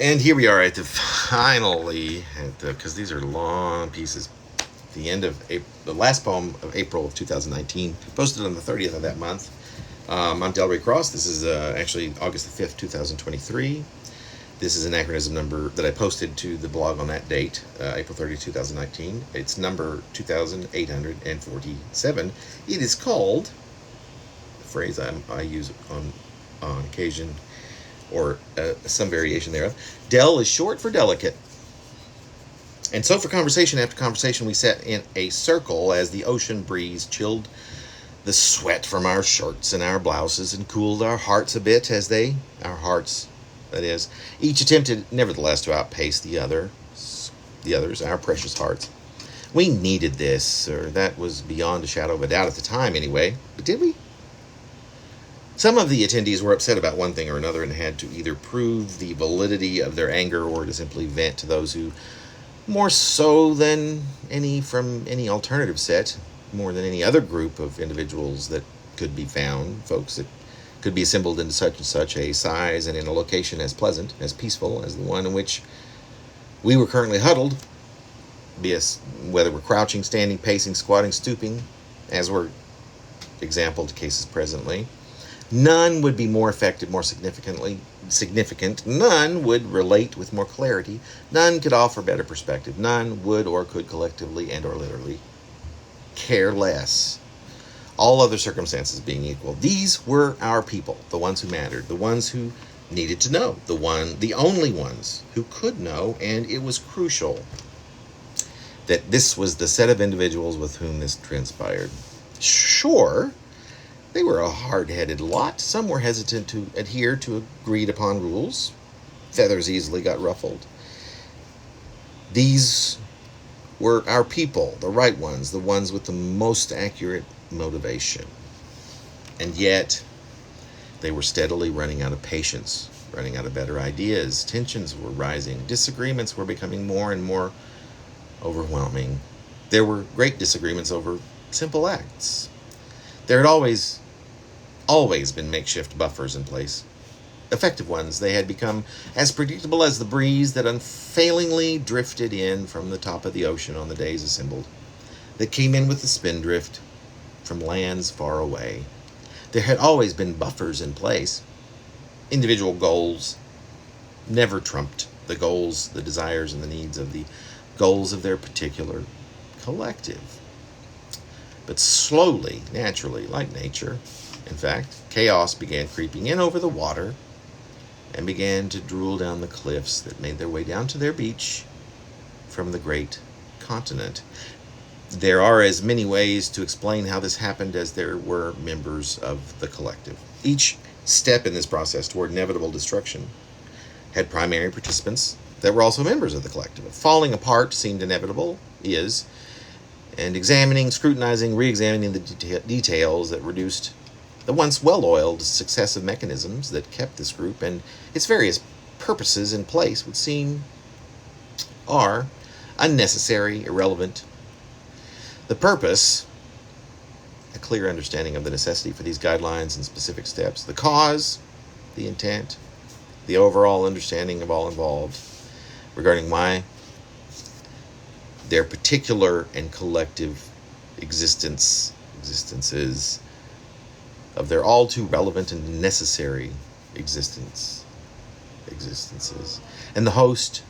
And here we are at because these are long pieces, the end of April, the last poem of April of 2019, posted on the 30th of that month. I'm Delray Cross. This is actually August the 5th, 2023. This is anachronism number that I posted to the blog on that date, April 30th, 2019. It's number 2847. It is called, a phrase I use on occasion, or some variation thereof. Del is short for delicate. And so for conversation after conversation, we sat in a circle as the ocean breeze chilled the sweat from our shirts and our blouses and cooled our hearts a bit as our hearts, that is, each attempted nevertheless to outpace the others, our precious hearts. We needed this, or that was beyond a shadow of a doubt at the time anyway. But did we? Some of the attendees were upset about one thing or another and had to either prove the validity of their anger or to simply vent to those who, more so than any from any alternative set, more than any other group of individuals that could be found, folks that could be assembled into such and such a size and in a location as pleasant, as peaceful as the one in which we were currently huddled, be us, whether we're crouching, standing, pacing, squatting, stooping, as were exampled cases presently. None would be more effective, more significant. None would relate with more clarity. None could offer better perspective. None would or could collectively and or literally care less. All other circumstances being equal. These were our people, the ones who mattered, the ones who needed to know, the only ones who could know, and it was crucial that this was the set of individuals with whom this transpired. Sure, they were a hard-headed lot. Some were hesitant to adhere to agreed-upon rules. Feathers easily got ruffled. These were our people, the right ones, the ones with the most accurate motivation. And yet, they were steadily running out of patience, running out of better ideas. Tensions were rising. Disagreements were becoming more and more overwhelming. There were great disagreements over simple acts. There had always been makeshift buffers in place. Effective ones. They had become as predictable as the breeze that unfailingly drifted in from the top of the ocean on the days assembled, that came in with the spindrift from lands far away. There had always been buffers in place. Individual goals never trumped the goals, the desires, and the needs of the goals of their particular collective. But slowly, naturally, like nature, in fact, chaos began creeping in over the water and began to drool down the cliffs that made their way down to their beach from the great continent. There are as many ways to explain how this happened as there were members of the collective. Each step in this process toward inevitable destruction had primary participants that were also members of the collective. Falling apart seemed inevitable, and examining, scrutinizing, re-examining the details that reduced the once well-oiled successive mechanisms that kept this group and its various purposes in place would seem are unnecessary, irrelevant. The purpose, a clear understanding of the necessity for these guidelines and specific steps. The cause, the intent, the overall understanding of all involved regarding why their particular and collective existences of their all too relevant and necessary existences. And the host,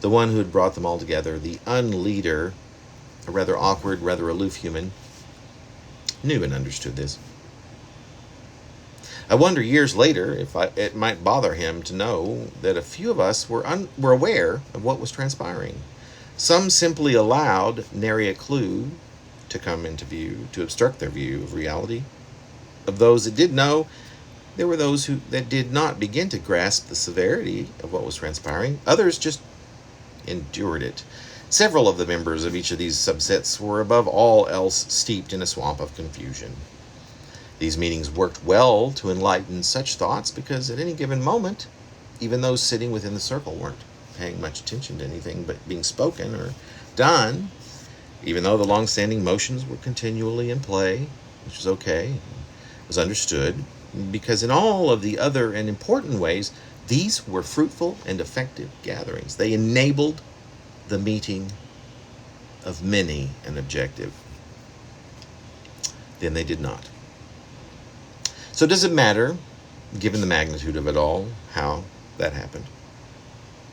the one who had brought them all together, the unleader, a rather awkward, rather aloof human, knew and understood this. I wonder years later if it might bother him to know that a few of us were aware of what was transpiring. Some simply allowed nary a clue to come into view, to obstruct their view of reality. Of those that did know, there were those that did not begin to grasp the severity of what was transpiring. Others just endured it. Several of the members of each of these subsets were above all else steeped in a swamp of confusion. These meetings worked well to enlighten such thoughts because at any given moment, even those sitting within the circle weren't paying much attention to anything but being spoken or done, even though the long-standing motions were continually in play, which was okay, was understood, because in all of the other and important ways, These were fruitful and effective gatherings. They enabled the meeting of many an objective. Then they did not. So does it matter, given the magnitude of it all, how that happened?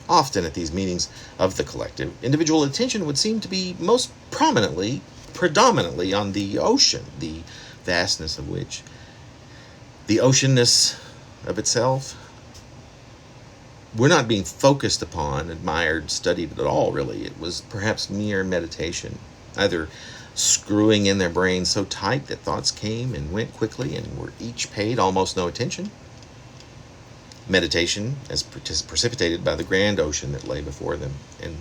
Often at these meetings of the collective, individual attention would seem to be most predominantly on the ocean, the vastness of which, the oceanness of itself, we're not being focused upon, admired, studied at all, really. It was perhaps mere meditation, either screwing in their brains so tight that thoughts came and went quickly and were each paid almost no attention. Meditation as precipitated by the grand ocean that lay before them, and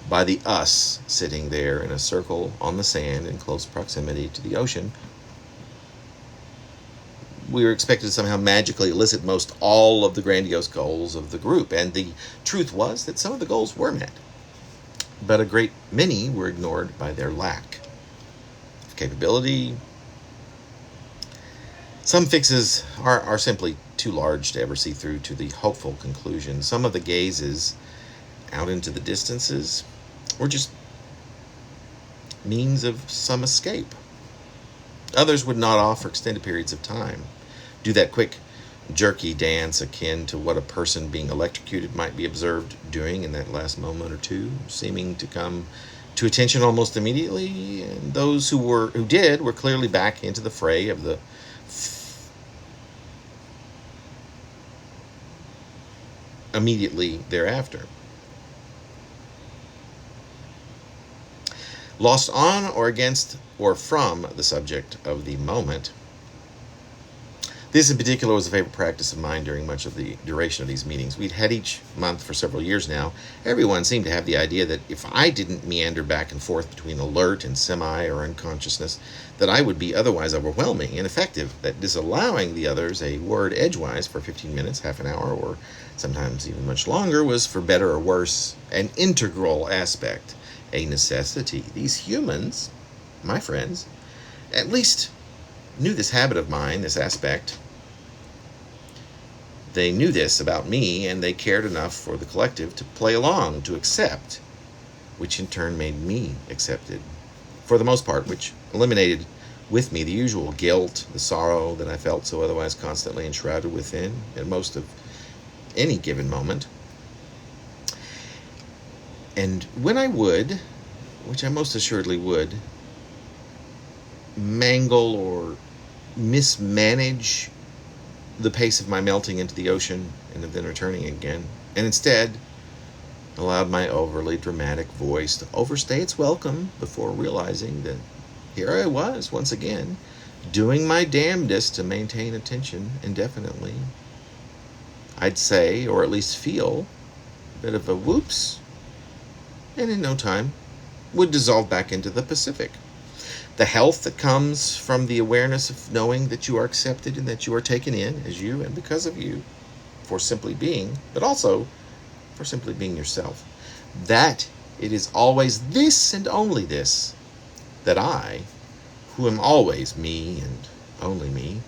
by the us sitting there in a circle on the sand in close proximity to the ocean. We were expected to somehow magically elicit most all of the grandiose goals of the group, and the truth was that some of the goals were met, but a great many were ignored by their lack of capability. Some fixes are simply too large to ever see through to the hopeful conclusion. Some of the gazes out into the distances were just means of some escape. Others would not offer extended periods of time, do that quick, jerky dance akin to what a person being electrocuted might be observed doing in that last moment or two, seeming to come to attention almost immediately. And those who did were clearly back into the fray of the immediately thereafter. Lost on or against or from the subject of the moment. This in particular was a favorite practice of mine during much of the duration of these meetings. We'd had each month for several years now. Everyone seemed to have the idea that if I didn't meander back and forth between alert and semi or unconsciousness, that I would be otherwise overwhelming and effective, that disallowing the others a word edgewise for 15 minutes, half an hour, or sometimes even much longer was, for better or worse, an integral aspect, a necessity. These humans, my friends, at least knew this habit of mine, this aspect. They knew this about me, and they cared enough for the collective to play along, to accept, which in turn made me accepted, for the most part, which eliminated with me the usual guilt, the sorrow that I felt so otherwise constantly enshrouded within at most of any given moment. And when I would, which I most assuredly would, mangle or mismanage the pace of my melting into the ocean and then returning again, and instead allowed my overly dramatic voice to overstay its welcome before realizing that here I was once again doing my damnedest to maintain attention indefinitely, I'd say, or at least feel, a bit of a whoops, and in no time would dissolve back into the Pacific. The health that comes from the awareness of knowing that you are accepted and that you are taken in as you and because of you, for simply being, but also for simply being yourself. That it is always this and only this, that I, who am always me and only me,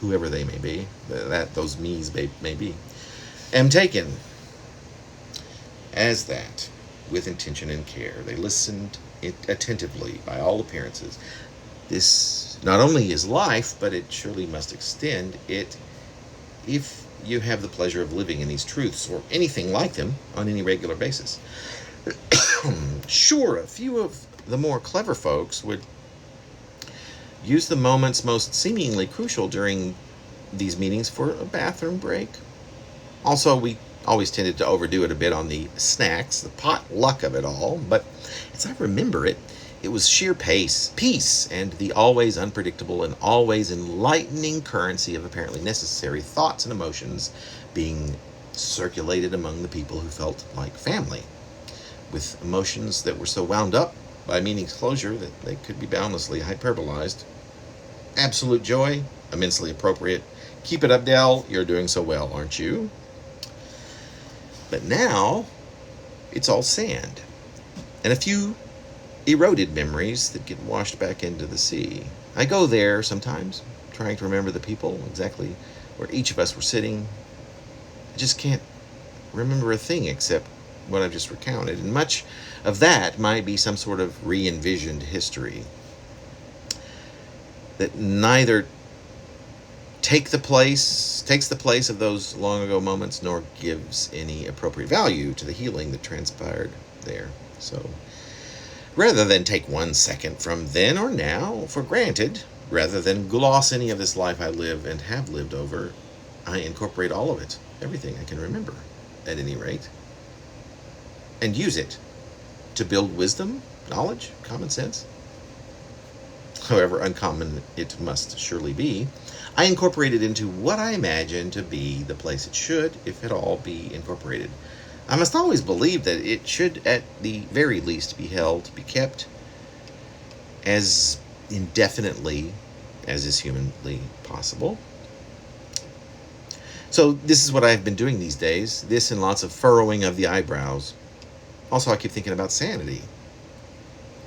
whoever they may be, that those me's may be, am taken as that with intention and care. They listened attentively by all appearances. This not only is life, but it surely must extend it if you have the pleasure of living in these truths or anything like them on any regular basis. Sure, a few of the more clever folks would use the moments most seemingly crucial during these meetings for a bathroom break. Also, we always tended to overdo it a bit on the snacks, the potluck of it all, but as I remember it, it was sheer peace, and the always unpredictable and always enlightening currency of apparently necessary thoughts and emotions being circulated among the people who felt like family, with emotions that were so wound up by meeting's closure that they could be boundlessly hyperbolized. Absolute joy, immensely appropriate. Keep it up, Dell. You're doing so well, aren't you? But now, it's all sand, and a few eroded memories that get washed back into the sea. I go there sometimes, trying to remember the people, exactly where each of us were sitting, I just can't remember a thing except what I've just recounted. And much of that might be some sort of re-envisioned history that neither takes the place of those long ago moments, nor gives any appropriate value to the healing that transpired there. So rather than take 1 second from then or now for granted, rather than gloss any of this life I live and have lived over, I incorporate all of it, everything I can remember, at any rate, and use it to build wisdom, knowledge, common sense. However uncommon it must surely be, I incorporate it into what I imagine to be the place it should, if at all, be incorporated. I must always believe that it should, at the very least, be held, be kept as indefinitely as is humanly possible. So this is what I've been doing these days, this and lots of furrowing of the eyebrows. Also, I keep thinking about sanity.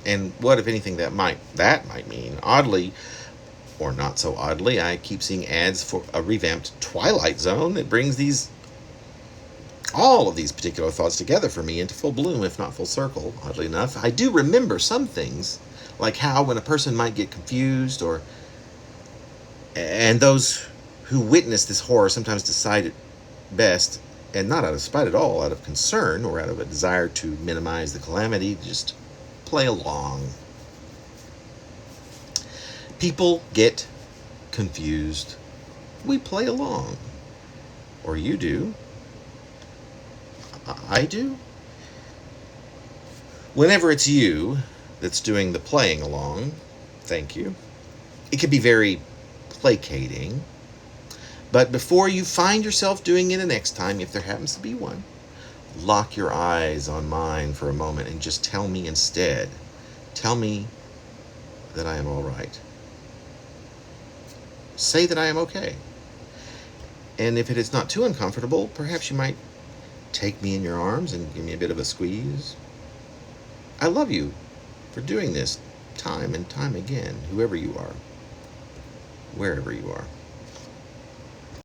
And what, if anything, that might mean. Oddly, or not so oddly, I keep seeing ads for a revamped Twilight Zone that brings all of these particular thoughts together for me into full bloom, if not full circle. Oddly enough, I do remember some things, like how when a person might get confused, and those who witness this horror sometimes decide it best, and not out of spite at all, out of concern or out of a desire to minimize the calamity, just play along. People get confused. We play along. Or you do. I do. Whenever it's you that's doing the playing along, thank you, it can be very placating. But before you find yourself doing it the next time, if there happens to be one, lock your eyes on mine for a moment and just tell me instead. Tell me that I am all right. Say that I am okay. And if it is not too uncomfortable, perhaps you might take me in your arms and give me a bit of a squeeze. I love you for doing this time and time again, whoever you are, wherever you are.